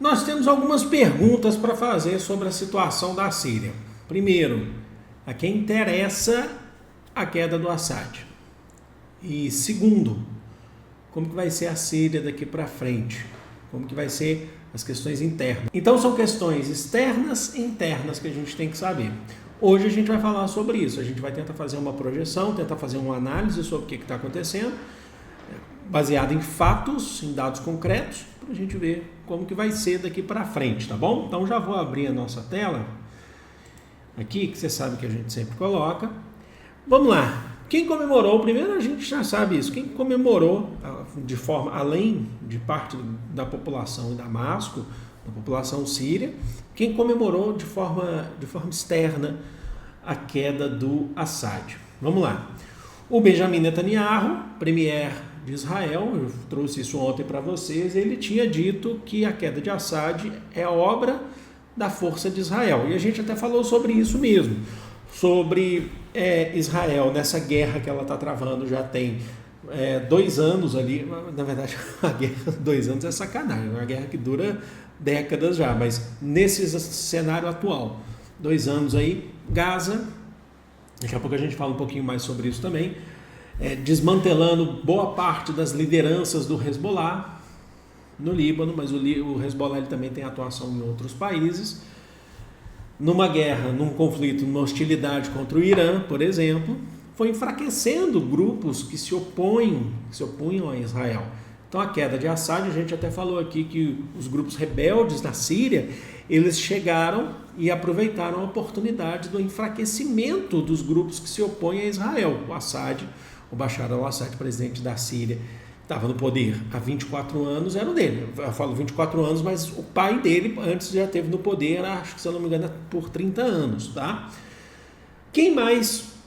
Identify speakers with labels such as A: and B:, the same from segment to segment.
A: Nós temos algumas perguntas para fazer sobre a situação da Síria. Primeiro, a quem interessa a queda do Assad? E segundo, como que vai ser a Síria daqui para frente? Como que vai ser as questões internas? Então são questões externas e internas que a gente tem que saber. Hoje a gente vai falar sobre isso, a gente vai tentar fazer uma projeção, tentar fazer uma análise sobre o que está acontecendo, baseado em fatos, em dados concretos, para a gente ver como que vai ser daqui para frente, tá bom? Então já vou abrir a nossa tela aqui, que você sabe que a gente sempre coloca. Vamos lá. Quem comemorou, primeiro a gente já sabe isso, quem comemorou de forma, além de parte da população em Damasco, da população síria, quem comemorou de forma externa a queda do Assad. Vamos lá. O Benjamin Netanyahu, premier de Israel, eu trouxe isso ontem para vocês, ele tinha dito que a queda de Assad é obra da força de Israel. E a gente até falou sobre isso mesmo, sobre Israel, nessa guerra que ela está travando, já tem 2 anos ali, na verdade a guerra 2 anos é sacanagem, é uma guerra que dura décadas já, mas nesse cenário atual, 2 anos aí, Gaza, daqui a pouco a gente fala um pouquinho mais sobre isso também, desmantelando boa parte das lideranças do Hezbollah no Líbano, mas o Hezbollah ele também tem atuação em outros países, numa guerra, num conflito, numa hostilidade contra o Irã, por exemplo, foi enfraquecendo grupos que se opunham a Israel. Então a queda de Assad, a gente até falou aqui que os grupos rebeldes na Síria, eles chegaram e aproveitaram a oportunidade do enfraquecimento dos grupos que se opõem a Israel. O Assad, o Bashar al-Assad, presidente da Síria, estava no poder há 24 anos, era o dele. Eu falo 24 anos, mas o pai dele antes já esteve no poder, acho que se eu não me engano, por 30 anos. Tá? Quem mais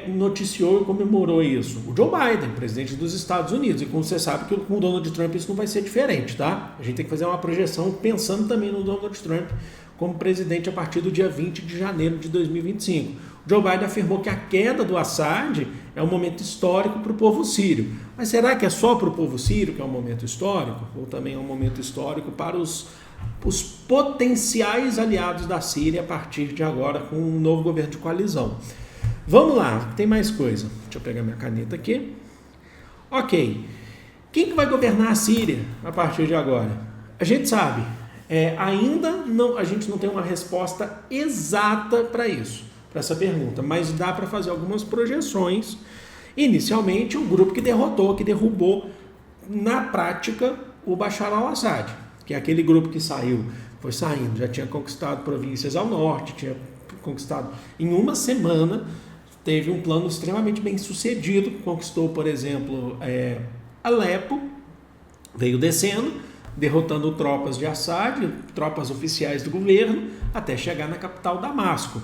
A: noticiou e comemorou isso? O Joe Biden, presidente dos Estados Unidos. E como você sabe que com o Donald Trump isso não vai ser diferente. Tá? A gente tem que fazer uma projeção pensando também no Donald Trump como presidente a partir do dia 20 de janeiro de 2025. O Joe Biden afirmou que a queda do Assad é um momento histórico para o povo sírio. Mas será que é só para o povo sírio que é um momento histórico? Ou também é um momento histórico para os potenciais aliados da Síria a partir de agora com um novo governo de coalizão? Vamos lá, tem mais coisa. Deixa eu pegar minha caneta aqui. Ok. Quem que vai governar a Síria a partir de agora? A gente sabe. Ainda não, a gente não tem uma resposta exata para isso, para essa pergunta, mas dá para fazer algumas projeções. Inicialmente, o grupo que derrubou na prática o Bashar al-Assad, que é aquele grupo que foi saindo, já tinha conquistado províncias ao norte, tinha conquistado em uma semana, teve um plano extremamente bem sucedido, conquistou, por exemplo, Alepo, veio descendo, derrotando tropas de Assad, tropas oficiais do governo, até chegar na capital Damasco,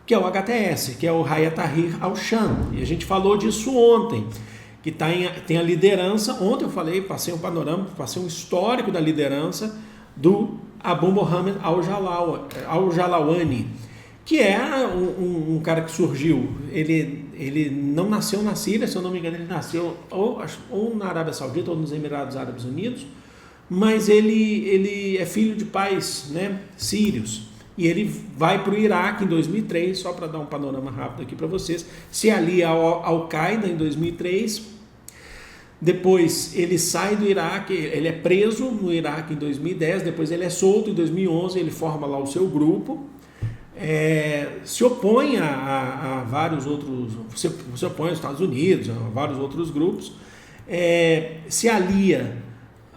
A: que é o HTS, que é o Hayat Tahrir al-Sham. E a gente falou disso ontem, que tem a liderança, ontem eu falei, passei um panorama, passei um histórico da liderança do Abu Mohammed al-Jalawani, que é um cara que surgiu, ele não nasceu na Síria, se eu não me engano, ele nasceu ou na Arábia Saudita ou nos Emirados Árabes Unidos, mas ele é filho de pais, sírios, e ele vai para o Iraque em 2003, só para dar um panorama rápido aqui para vocês, se alia ao Al-Qaeda em 2003, depois ele sai do Iraque, ele é preso no Iraque em 2010, depois ele é solto em 2011, ele forma lá o seu grupo, se opõe a vários outros, se opõe aos Estados Unidos, a vários outros grupos, se alia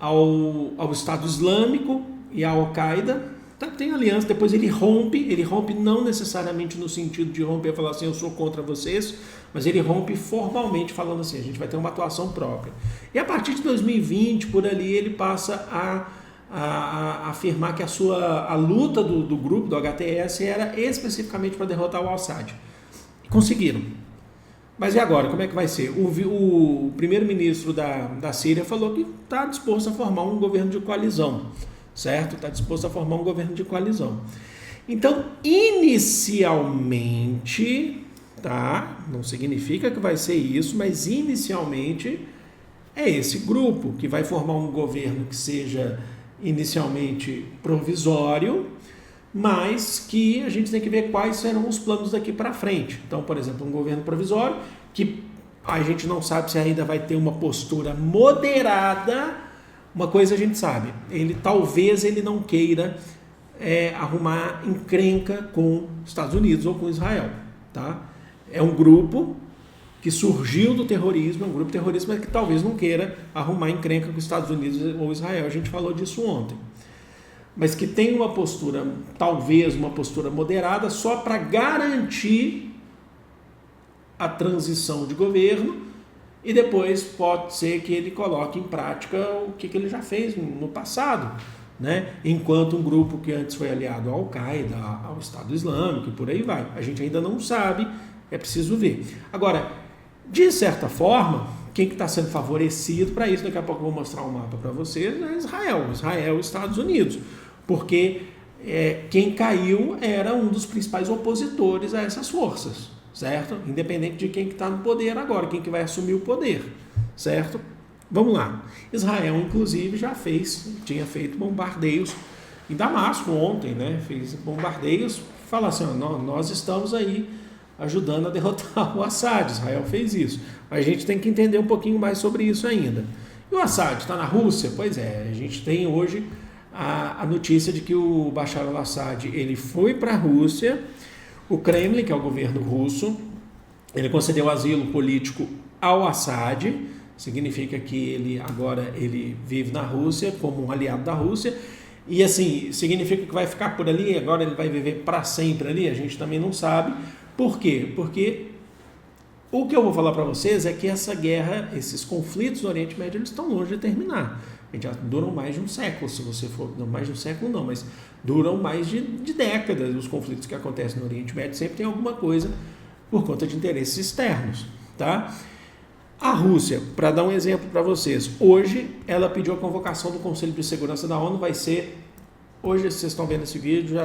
A: ao Estado Islâmico e à Al-Qaeda, tem aliança, depois ele rompe não necessariamente no sentido de romper e falar assim, eu sou contra vocês, mas ele rompe formalmente falando assim, a gente vai ter uma atuação própria. E a partir de 2020, por ali, ele passa a afirmar que a luta do grupo, do HTS, era especificamente para derrotar o Assad. Conseguiram. Mas e agora, como é que vai ser? O primeiro-ministro da Síria falou que está disposto a formar um governo de coalizão, certo? Está disposto a formar um governo de coalizão. Então, inicialmente, tá? Não significa que vai ser isso, mas inicialmente é esse grupo que vai formar um governo que seja inicialmente provisório, mas que a gente tem que ver quais serão os planos daqui para frente. Então, por exemplo, um governo provisório que a gente não sabe se ainda vai ter uma postura moderada. Uma coisa a gente sabe, talvez ele não queira arrumar encrenca com os Estados Unidos ou com Israel. Tá? É um grupo que surgiu do terrorismo, é um grupo terrorista, mas que talvez não queira arrumar encrenca com os Estados Unidos ou Israel. A gente falou disso ontem. Mas que tem uma postura, talvez uma postura moderada, só para garantir a transição de governo, e depois pode ser que ele coloque em prática o que ele já fez no passado, né? Enquanto um grupo que antes foi aliado à Al-Qaeda, ao Estado Islâmico e por aí vai. A gente ainda não sabe, é preciso ver. Agora, de certa forma, quem que está sendo favorecido para isso, daqui a pouco eu vou mostrar um mapa para vocês, é Israel e Estados Unidos, porque quem caiu era um dos principais opositores a essas forças, certo? Independente de quem que está no poder agora, quem que vai assumir o poder, certo? Vamos lá. Israel, inclusive, tinha feito bombardeios em Damasco ontem, né? Fez bombardeios, fala assim, nós estamos aí ajudando a derrotar o Assad. Israel fez isso. Mas a gente tem que entender um pouquinho mais sobre isso ainda. E o Assad está na Rússia? Pois é, a gente tem hoje a notícia de que o Bashar al-Assad ele foi para a Rússia, o Kremlin, que é o governo russo, ele concedeu asilo político ao Assad, significa que ele vive na Rússia como um aliado da Rússia, e assim, significa que vai ficar por ali, agora ele vai viver para sempre ali? A gente também não sabe. Por quê? Porque o que eu vou falar para vocês é que essa guerra, esses conflitos no Oriente Médio, eles estão longe de terminar. Já duram mais de um século, se você for... Não, mais de um século não, mas duram mais de décadas. Os conflitos que acontecem no Oriente Médio sempre tem alguma coisa por conta de interesses externos, tá? A Rússia, para dar um exemplo para vocês, hoje ela pediu a convocação do Conselho de Segurança da ONU, vai ser... Hoje, vocês estão vendo esse vídeo,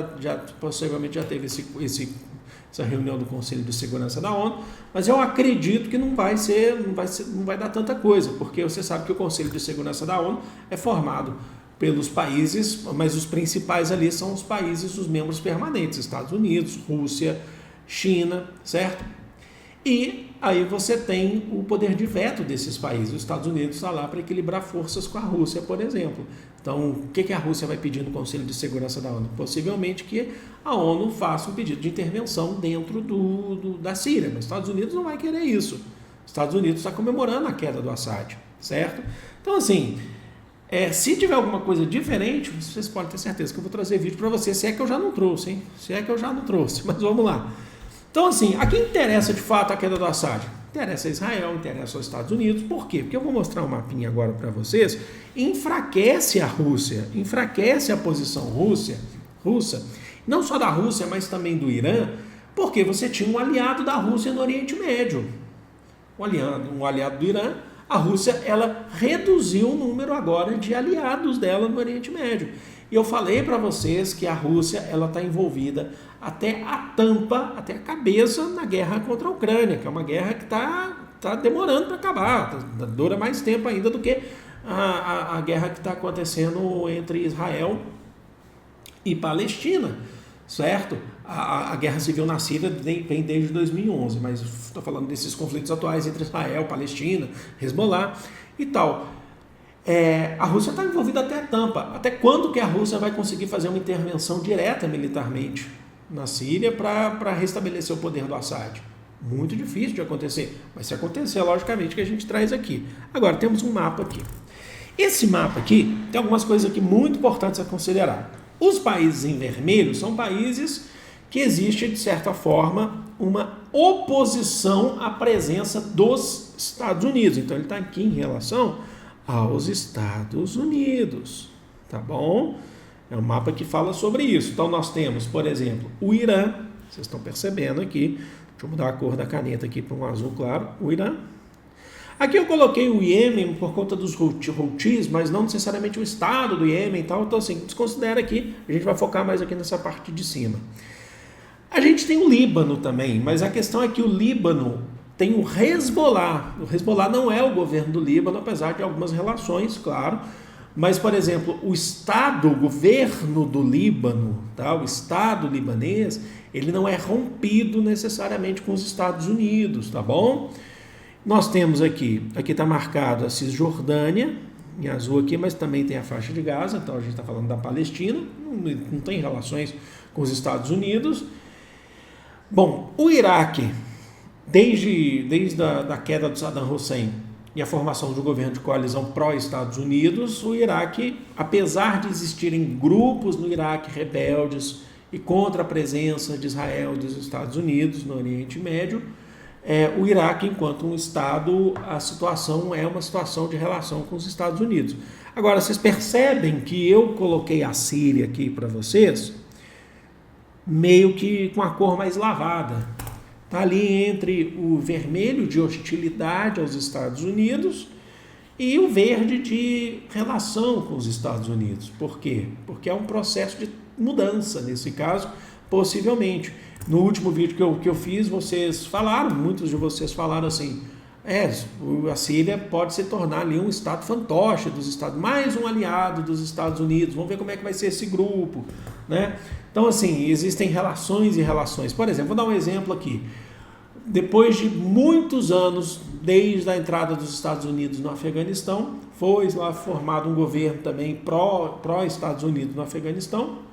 A: possivelmente já teve essa reunião do Conselho de Segurança da ONU, mas eu acredito que não vai dar tanta coisa, porque você sabe que o Conselho de Segurança da ONU é formado pelos países, mas os principais ali são os países, os membros permanentes, Estados Unidos, Rússia, China, certo? E aí você tem o poder de veto desses países. Os Estados Unidos está lá para equilibrar forças com a Rússia, por exemplo. Então, o que a Rússia vai pedir no Conselho de Segurança da ONU? Possivelmente que a ONU faça um pedido de intervenção dentro da Síria, mas os Estados Unidos não vai querer isso. Os Estados Unidos está comemorando a queda do Assad, certo? Então, assim, se tiver alguma coisa diferente, vocês podem ter certeza que eu vou trazer vídeo para vocês, se é que eu já não trouxe, hein? Se é que eu já não trouxe, mas vamos lá. Então, assim, a quem interessa de fato a queda do Assad? Interessa a Israel, interessa aos Estados Unidos. Por quê? Porque eu vou mostrar um mapinha agora para vocês. Enfraquece a Rússia, enfraquece a posição russa, não só da Rússia, mas também do Irã, porque você tinha um aliado da Rússia no Oriente Médio. Um aliado do Irã. A Rússia, ela reduziu o número agora de aliados dela no Oriente Médio. E eu falei para vocês que a Rússia ela está envolvida até a tampa, até a cabeça na guerra contra a Ucrânia, que é uma guerra que está demorando para acabar, dura mais tempo ainda do que a guerra que está acontecendo entre Israel e Palestina, certo? A guerra civil na Síria vem desde 2011, mas estou falando desses conflitos atuais entre Israel, Palestina, Hezbollah e tal. A Rússia está envolvida até a tampa. Até quando que a Rússia vai conseguir fazer uma intervenção direta militarmente na Síria para restabelecer o poder do Assad? Muito difícil de acontecer, mas se acontecer, logicamente que a gente traz aqui. Agora, temos um mapa aqui. Esse mapa aqui tem algumas coisas aqui muito importantes a considerar. Os países em vermelho são países que existe, de certa forma, uma oposição à presença dos Estados Unidos. Então, ele está aqui em relação aos Estados Unidos, tá bom? É um mapa que fala sobre isso. Então, nós temos, por exemplo, o Irã, vocês estão percebendo aqui, deixa eu mudar a cor da caneta aqui para um azul claro, o Irã. Aqui eu coloquei o Iêmen por conta dos Houthis, mas não necessariamente o estado do Iêmen e tal, então assim, desconsidera aqui, a gente vai focar mais aqui nessa parte de cima. A gente tem o Líbano também, mas a questão é que o Líbano tem o Hezbollah. O Hezbollah não é o governo do Líbano, apesar de algumas relações, claro, Mas, por exemplo, o governo do Líbano, tá? O Estado libanês, ele não é rompido necessariamente com os Estados Unidos, tá bom? Nós temos aqui está marcado a Cisjordânia, em azul aqui, mas também tem a faixa de Gaza, então a gente está falando da Palestina, não tem relações com os Estados Unidos. Bom, o Iraque, desde a queda do Saddam Hussein e a formação de um governo de coalizão pró-Estados Unidos, o Iraque, apesar de existirem grupos no Iraque rebeldes e contra a presença de Israel e dos Estados Unidos no Oriente Médio, o Iraque, enquanto um Estado, a situação é uma situação de relação com os Estados Unidos. Agora, vocês percebem que eu coloquei a Síria aqui para vocês, meio que com a cor mais lavada. Está ali entre o vermelho de hostilidade aos Estados Unidos e o verde de relação com os Estados Unidos. Por quê? Porque é um processo de mudança, nesse caso, possivelmente. No último vídeo que eu fiz, muitos de vocês falaram assim, a Síria pode se tornar ali um estado fantoche dos Estados, mais um aliado dos Estados Unidos, vamos ver como é que vai ser esse grupo, né? Então, assim, existem relações e relações. Por exemplo, vou dar um exemplo aqui. Depois de muitos anos, desde a entrada dos Estados Unidos no Afeganistão, foi lá formado um governo também pró-Estados Unidos no Afeganistão.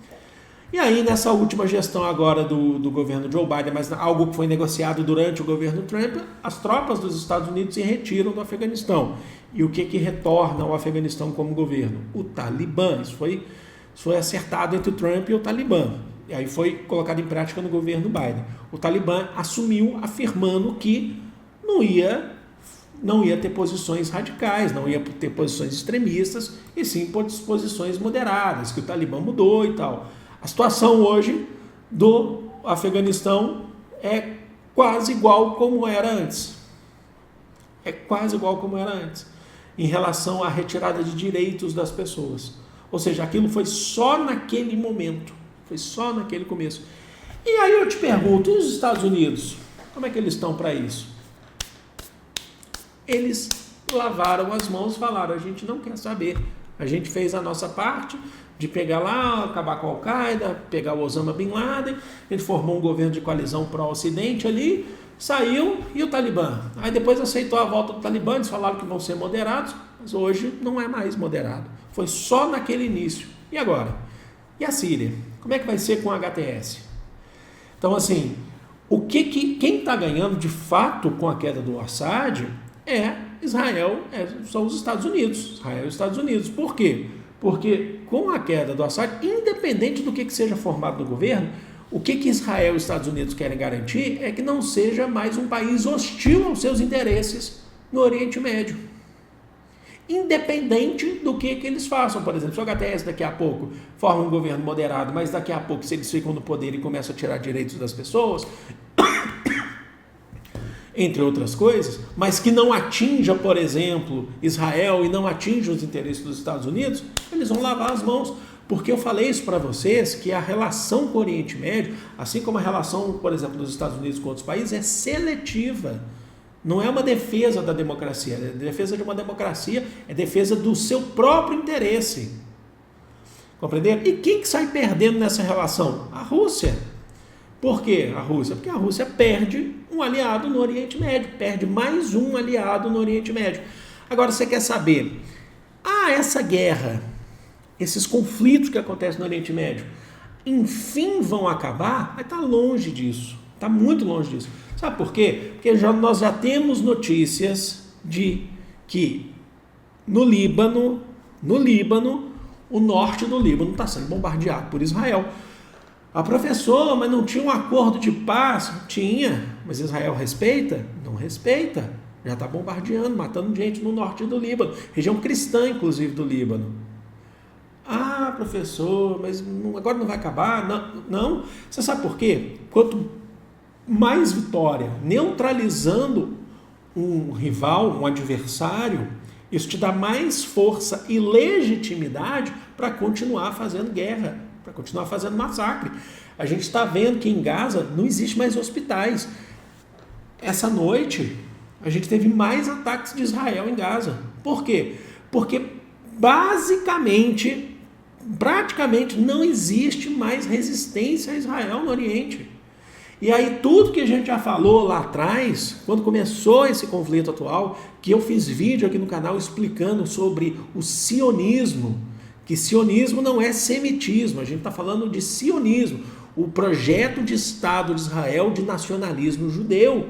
A: E aí, nessa última gestão agora do governo Joe Biden, mas algo que foi negociado durante o governo Trump, as tropas dos Estados Unidos se retiram do Afeganistão. E o que retorna ao Afeganistão como governo? O Talibã. Isso foi acertado entre o Trump e o Talibã. E aí foi colocado em prática no governo Biden. O Talibã assumiu afirmando que não ia ter posições radicais, não ia ter posições extremistas, e sim posições moderadas, que o Talibã mudou e tal. A situação hoje do Afeganistão é quase igual como era antes. Em relação à retirada de direitos das pessoas. Ou seja, aquilo foi só naquele momento. Foi só naquele começo. E aí eu te pergunto, e os Estados Unidos? Como é que eles estão para isso? Eles lavaram as mãos e falaram, a gente não quer saber. A gente fez a nossa parte de pegar lá, acabar com a Al-Qaeda, pegar o Osama Bin Laden, ele formou um governo de coalizão pró-Ocidente ali, saiu, e o Talibã? Aí depois aceitou a volta do Talibã, eles falaram que vão ser moderados, mas hoje não é mais moderado. Foi só naquele início. E agora? E a Síria? Como é que vai ser com a HTS? Então, assim, quem está ganhando de fato com a queda do Assad é Israel, são os Estados Unidos. Israel e os Estados Unidos. Por quê? Porque com a queda do Assad, independente do que seja formado no governo, o que Israel e os Estados Unidos querem garantir é que não seja mais um país hostil aos seus interesses no Oriente Médio. Independente do que eles façam. Por exemplo, se o HTS daqui a pouco forma um governo moderado, mas daqui a pouco, se eles ficam no poder e começam a tirar direitos das pessoas, entre outras coisas, mas que não atinja, por exemplo, Israel e não atinja os interesses dos Estados Unidos, eles vão lavar as mãos. Porque eu falei isso para vocês, que a relação com o Oriente Médio, assim como a relação, por exemplo, dos Estados Unidos com outros países, é seletiva. Não é uma defesa da democracia. A defesa de uma democracia é defesa do seu próprio interesse. Compreenderam? E quem que sai perdendo nessa relação? A Rússia. Por quê a Rússia? Porque a Rússia perde um aliado no Oriente Médio, perde mais um aliado no Oriente Médio. Agora, você quer saber, essa guerra, esses conflitos que acontecem no Oriente Médio, enfim vão acabar? Mas está longe disso, está muito longe disso. Sabe por quê? Porque nós já temos notícias de que no Líbano, o norte do Líbano está sendo bombardeado por Israel. Professor, mas não tinha um acordo de paz? Tinha, mas Israel respeita? Não respeita. Já está bombardeando, matando gente no norte do Líbano, região cristã, inclusive, do Líbano. Professor, mas agora não vai acabar? Não. Você sabe por quê? Quanto mais vitória, neutralizando um rival, um adversário, isso te dá mais força e legitimidade para continuar fazendo guerra, para continuar fazendo massacre. A gente está vendo que em Gaza não existe mais hospitais. Essa noite, a gente teve mais ataques de Israel em Gaza. Por quê? Porque basicamente, praticamente não existe mais resistência a Israel no Oriente. E aí tudo que a gente já falou lá atrás, quando começou esse conflito atual, que eu fiz vídeo aqui no canal explicando sobre o sionismo, que sionismo não é semitismo, a gente está falando de sionismo, o projeto de Estado de Israel de nacionalismo judeu,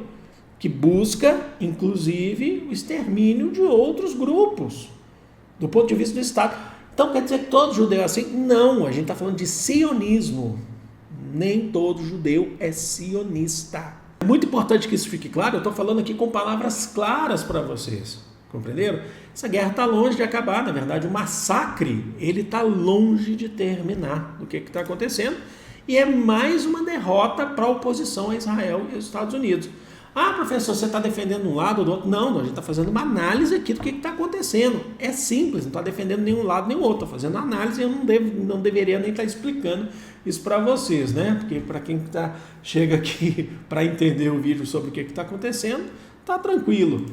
A: que busca, inclusive, o extermínio de outros grupos, do ponto de vista do Estado. Então quer dizer que todo judeu é assim? Não, a gente está falando de sionismo. Nem todo judeu é sionista. É muito importante que isso fique claro, eu estou falando aqui com palavras claras para vocês, compreenderam? Essa guerra está longe de acabar, na verdade o massacre, ele está longe de terminar do que está acontecendo, e é mais uma derrota para a oposição a Israel e aos Estados Unidos. Ah, professor, você está defendendo um lado ou do outro? Não, a gente está fazendo uma análise aqui do que está acontecendo. É simples, não está defendendo nenhum lado nem o outro, está fazendo análise e eu não deveria nem estar explicando isso para vocês, né? Porque para quem chega aqui para entender o vídeo sobre o que está acontecendo, está tranquilo.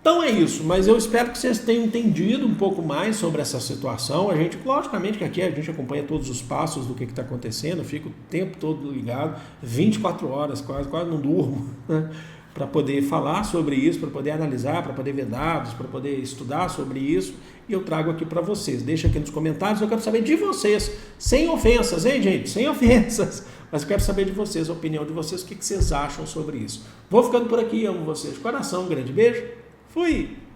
A: Então é isso, mas eu espero que vocês tenham entendido um pouco mais sobre essa situação. A gente, logicamente que aqui a gente acompanha todos os passos do que está acontecendo, eu fico o tempo todo ligado, 24 horas, quase não durmo, né? Para poder falar sobre isso, para poder analisar, para poder ver dados, para poder estudar sobre isso, e eu trago aqui para vocês. Deixa aqui nos comentários, eu quero saber de vocês, sem ofensas, hein, gente? Sem ofensas, mas eu quero saber de vocês, a opinião de vocês, o que vocês acham sobre isso. Vou ficando por aqui, amo vocês de coração, um grande beijo. Fui!